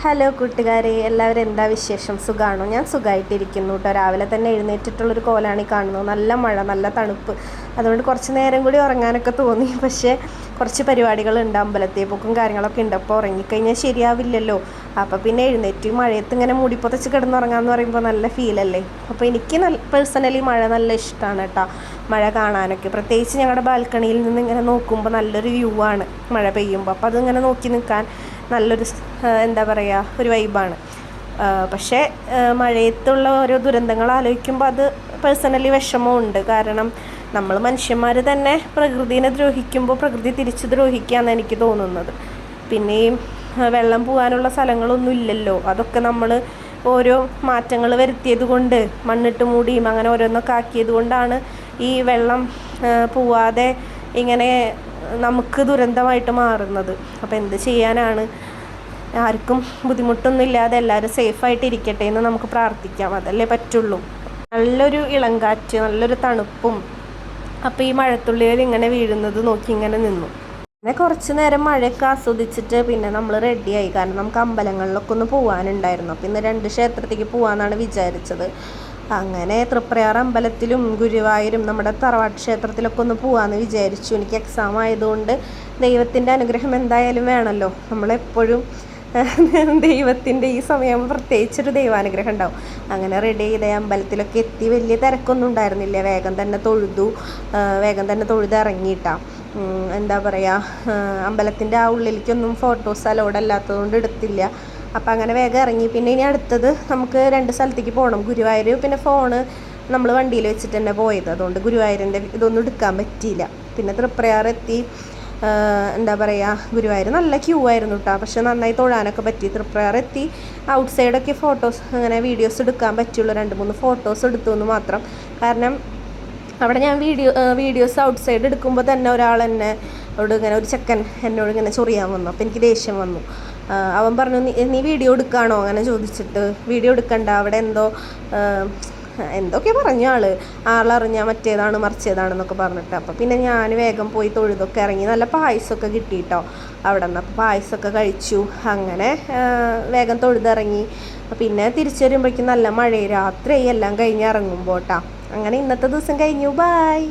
Hello കൂട്ടുകാരെ, എല്ലാവരും എന്താ വിശേഷം? സുഖമാണോ? ഞാൻ സുഖമായിട്ടിരിക്കുന്നു കേട്ടോ. രാവിലെ തന്നെ എഴുന്നേറ്റിട്ടുള്ളൊരു കോലാണ് ഈ കാണുന്നത്. നല്ല മഴ, നല്ല തണുപ്പ്. അതുകൊണ്ട് കുറച്ച് നേരം കൂടി ഉറങ്ങാനൊക്കെ തോന്നി. പക്ഷേ കുറച്ച് പരിപാടികളുണ്ട്, അമ്പലത്തിൽ പോക്കും കാര്യങ്ങളൊക്കെ ഉണ്ട്. അപ്പോൾ ഉറങ്ങിക്കഴിഞ്ഞാൽ ശരിയാവില്ലല്ലോ. അപ്പോൾ പിന്നെ എഴുന്നേറ്റ് മഴയത്ത് ഇങ്ങനെ മൂടിപ്പൊതച്ച് കിടന്നുറങ്ങാമെന്ന് പറയുമ്പോൾ നല്ല ഫീലല്ലേ. അപ്പോൾ എനിക്ക് പേഴ്സണലി മഴ നല്ല ഇഷ്ടമാണ് കേട്ടോ, മഴ കാണാനൊക്കെ. പ്രത്യേകിച്ച് ഞങ്ങളുടെ ബാൽക്കണിയിൽ നിന്ന് ഇങ്ങനെ നോക്കുമ്പോൾ നല്ലൊരു വ്യൂ ആണ് മഴ പെയ്യുമ്പോൾ. അപ്പോൾ അതിങ്ങനെ നോക്കി നിൽക്കാൻ നല്ലൊരു എന്താ പറയുക, ഒരു വൈബാണ്. പക്ഷേ മഴയത്തുള്ള ഓരോ ദുരന്തങ്ങൾ ആലോചിക്കുമ്പോൾ അത് പേഴ്സണലി വിഷമമുണ്ട്. കാരണം നമ്മൾ മനുഷ്യന്മാർ തന്നെ പ്രകൃതിനെ ദ്രോഹിക്കുമ്പോൾ പ്രകൃതി തിരിച്ച് ദ്രോഹിക്കുകയെന്ന് എനിക്ക് തോന്നുന്നത്. പിന്നെയും വെള്ളം പോകാനുള്ള സ്ഥലങ്ങളൊന്നും ഇല്ലല്ലോ. അതൊക്കെ നമ്മൾ ഓരോ മാറ്റങ്ങൾ വരുത്തിയത് കൊണ്ട്, മണ്ണിട്ട് മൂടിയും അങ്ങനെ ഓരോന്നൊക്കെ ആക്കിയത് കൊണ്ടാണ് ഈ വെള്ളം പോവാതെ ഇങ്ങനെ നമുക്ക് ദുരന്തമായിട്ട് മാറുന്നത്. അപ്പോൾ എന്ത് ചെയ്യാനാണ്? ആർക്കും ബുദ്ധിമുട്ടൊന്നും ഇല്ലാതെ എല്ലാവരും സേഫായിട്ട് ഇരിക്കട്ടെ എന്ന് നമുക്ക് പ്രാർത്ഥിക്കാം. അതല്ലേ പറ്റുള്ളൂ. നല്ലൊരു ഇളങ്കാറ്റ്, നല്ലൊരു തണുപ്പും. അപ്പോൾ ഈ മഴത്തുള്ളികൾ ഇങ്ങനെ വീഴുന്നത് നോക്കി ഇങ്ങനെ നിന്നു. പിന്നെ കുറച്ച് നേരം മഴയൊക്കെ ആസ്വദിച്ചിട്ട് പിന്നെ നമ്മൾ റെഡിയായി. കാരണം നമുക്ക് അമ്പലങ്ങളിലൊക്കെ ഒന്ന് പോകാനുണ്ടായിരുന്നു. അപ്പോൾ ഇന്ന് 2 ക്ഷേത്രത്തേക്ക് പോകാമെന്നാണ് വിചാരിച്ചത്. അങ്ങനെ തൃപ്രയാർ അമ്പലത്തിലും ഗുരുവായൂരും നമ്മുടെ തറവാട്ട് ക്ഷേത്രത്തിലൊക്കെ ഒന്ന് പോകാമെന്ന് വിചാരിച്ചു. എനിക്ക് എക്സാം ആയതുകൊണ്ട് ദൈവത്തിൻ്റെ അനുഗ്രഹം എന്തായാലും വേണമല്ലോ. നമ്മളെപ്പോഴും ദൈവത്തിൻ്റെ ഈ സമയം പ്രത്യേകിച്ചൊരു ദൈവാനുഗ്രഹം ഉണ്ടാവും. അങ്ങനെ റെഡി ചെയ്ത അമ്പലത്തിലൊക്കെ എത്തി. വലിയ തിരക്കൊന്നും ഉണ്ടായിരുന്നില്ല. വേഗം തന്നെ തൊഴുത് ഇറങ്ങിയിട്ടാണ്. എന്താ പറയുക, അമ്പലത്തിൻ്റെ ആ ഉള്ളിലേക്കൊന്നും ഫോട്ടോസ് അലൗഡ് അല്ലാത്തതുകൊണ്ട് എടുത്തില്ല. അപ്പം അങ്ങനെ വേഗം ഇറങ്ങി. പിന്നെ ഇനി അടുത്തത് നമുക്ക് 2 സ്ഥലത്തേക്ക് പോകണം. ഗുരുവായൂർ പിന്നെ ഫോണ് നമ്മൾ വണ്ടിയിൽ വെച്ചിട്ട് തന്നെ പോയത്. അതുകൊണ്ട് ഗുരുവായൂരിൻ്റെ ഇതൊന്നും എടുക്കാൻ പറ്റിയില്ല. പിന്നെ തൃപ്രയാർ എത്തി. എന്താ പറയുക, ഗുരുവായൂർ നല്ല ക്യൂ ആയിരുന്നു കേട്ടോ. പക്ഷെ നന്നായി തൊഴാനൊക്കെ പറ്റി. തൃപ്രയാർ എത്തി. ഔട്ട് സൈഡൊക്കെ ഫോട്ടോസ് അങ്ങനെ വീഡിയോസ് എടുക്കാൻ പറ്റുള്ളൂ. 2-3 ഫോട്ടോസ് എടുത്തു എന്ന് മാത്രം. കാരണം അവിടെ ഞാൻ വീഡിയോസ് ഔട്ട് സൈഡ് എടുക്കുമ്പോൾ തന്നെ ഒരു ചെക്കൻ എന്നോട് ഇങ്ങനെ ചൊറിയാൻ വന്നു. അപ്പോൾ എനിക്ക് ദേഷ്യം വന്നു. അവൻ പറഞ്ഞു, നീ വീഡിയോ എടുക്കുകയാണോ അങ്ങനെ ചോദിച്ചിട്ട്. വീഡിയോ എടുക്കണ്ട, അവിടെ എന്തൊക്കെ പറഞ്ഞു ആളറിഞ്ഞാൽ മറ്റേതാണ് മറിച്ചേതാണെന്നൊക്കെ പറഞ്ഞിട്ട്. അപ്പോൾ പിന്നെ ഞാൻ വേഗം പോയി തൊഴുതൊക്കെ ഇറങ്ങി. നല്ല പായസമൊക്കെ കിട്ടിയിട്ടോ അവിടെ നിന്ന്. അപ്പോൾ പായസമൊക്കെ കഴിച്ചു. അങ്ങനെ വേഗം തൊഴുതിറങ്ങി. പിന്നെ തിരിച്ചു വരുമ്പോഴേക്കും നല്ല മഴ, രാത്രി എല്ലാം കഴിഞ്ഞ് ഇറങ്ങുമ്പോൾ കേട്ടോ. അങ്ങനെ ഇന്നത്തെ ദിവസം കഴിഞ്ഞു. ബായ്.